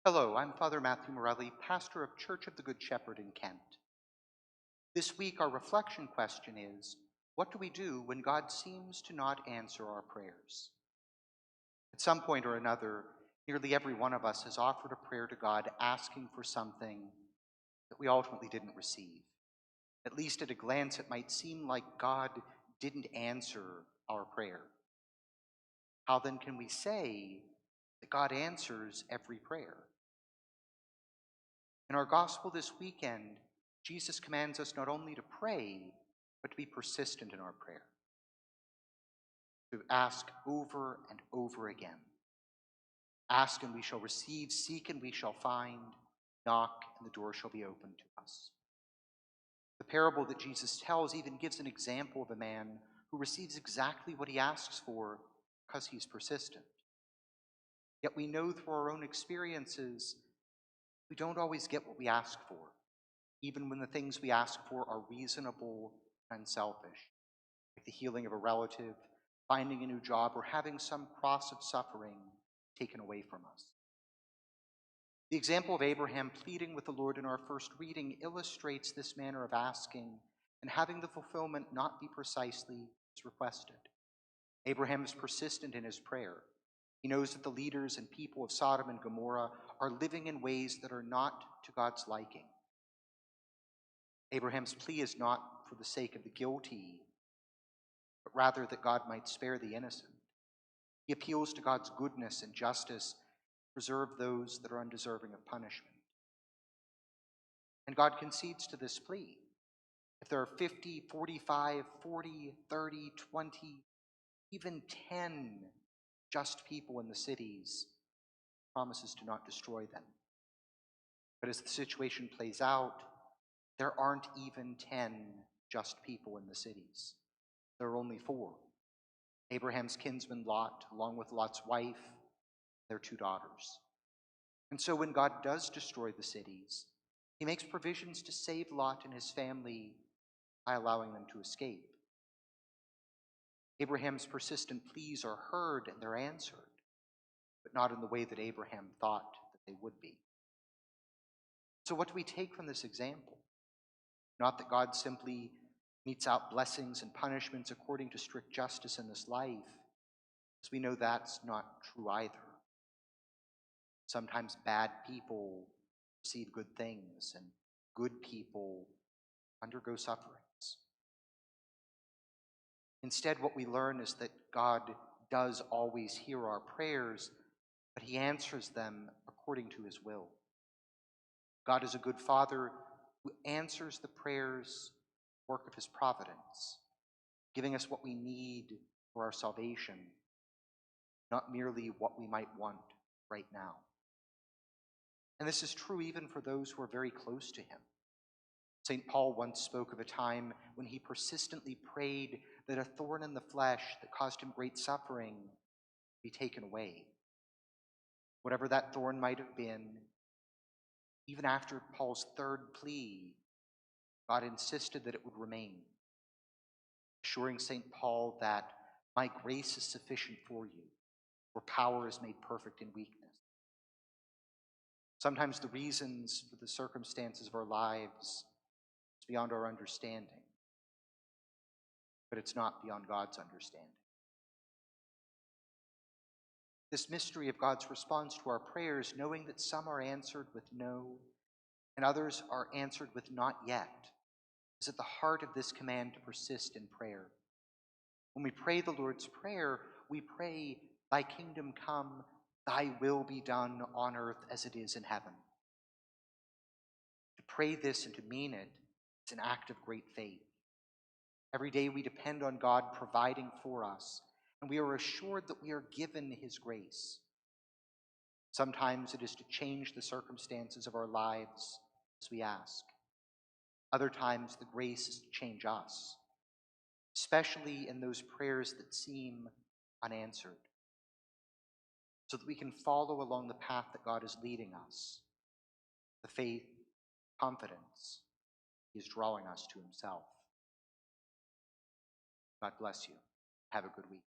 Hello, I'm Father Matthew Morelli, pastor of Church of the Good Shepherd in Kent. This week, our reflection question is, what do we do when God seems to not answer our prayers? At some point or another, nearly every one of us has offered a prayer to God asking for something that we ultimately didn't receive. At least at a glance, it might seem like God didn't answer our prayer. How then can we say that God answers every prayer? In our gospel this weekend, Jesus commands us not only to pray, but to be persistent in our prayer. To ask over and over again. Ask and we shall receive, seek and we shall find, knock and the door shall be opened to us. The parable that Jesus tells even gives an example of a man who receives exactly what he asks for because he's persistent. Yet we know through our own experiences we don't always get what we ask for, even when the things we ask for are reasonable and unselfish, like the healing of a relative, finding a new job, or having some cross of suffering taken away from us. The example of Abraham pleading with the Lord in our first reading illustrates this manner of asking and having the fulfillment not be precisely as requested. Abraham is persistent in his prayer. He knows that the leaders and people of Sodom and Gomorrah are living in ways that are not to God's liking. Abraham's plea is not for the sake of the guilty, but rather that God might spare the innocent. He appeals to God's goodness and justice to preserve those that are undeserving of punishment. And God concedes to this plea. If there are 50, 45, 40, 30, 20, even 10 just people in the cities, promises to not destroy them. But as the situation plays out, there aren't even 10 just people in the cities. There are only 4. Abraham's kinsman Lot, along with Lot's wife, their 2 daughters. And so when God does destroy the cities, he makes provisions to save Lot and his family by allowing them to escape. Abraham's persistent pleas are heard and they're answered, but not in the way that Abraham thought that they would be. So what do we take from this example? Not that God simply metes out blessings and punishments according to strict justice in this life, as we know that's not true either. Sometimes bad people receive good things, and good people undergo sufferings. Instead, what we learn is that God does always hear our prayers, but he answers them according to his will. God is a good father who answers the prayers, work of his providence, giving us what we need for our salvation, not merely what we might want right now. And this is true even for those who are very close to him. St. Paul once spoke of a time when he persistently prayed that a thorn in the flesh that caused him great suffering be taken away. Whatever that thorn might have been, even after Paul's 3rd plea, God insisted that it would remain, assuring St. Paul that my grace is sufficient for you, for power is made perfect in weakness. Sometimes the reasons for the circumstances of our lives is beyond our understanding, but it's not beyond God's understanding. This mystery of God's response to our prayers, knowing that some are answered with no and others are answered with not yet, is at the heart of this command to persist in prayer. When we pray the Lord's Prayer, we pray, thy kingdom come, thy will be done on earth as it is in heaven. To pray this and to mean it is an act of great faith. Every day we depend on God providing for us, and we are assured that we are given his grace. Sometimes it is to change the circumstances of our lives as we ask. Other times the grace is to change us, especially in those prayers that seem unanswered, so that we can follow along the path that God is leading us, the faith, confidence he is drawing us to himself. God bless you. Have a good week.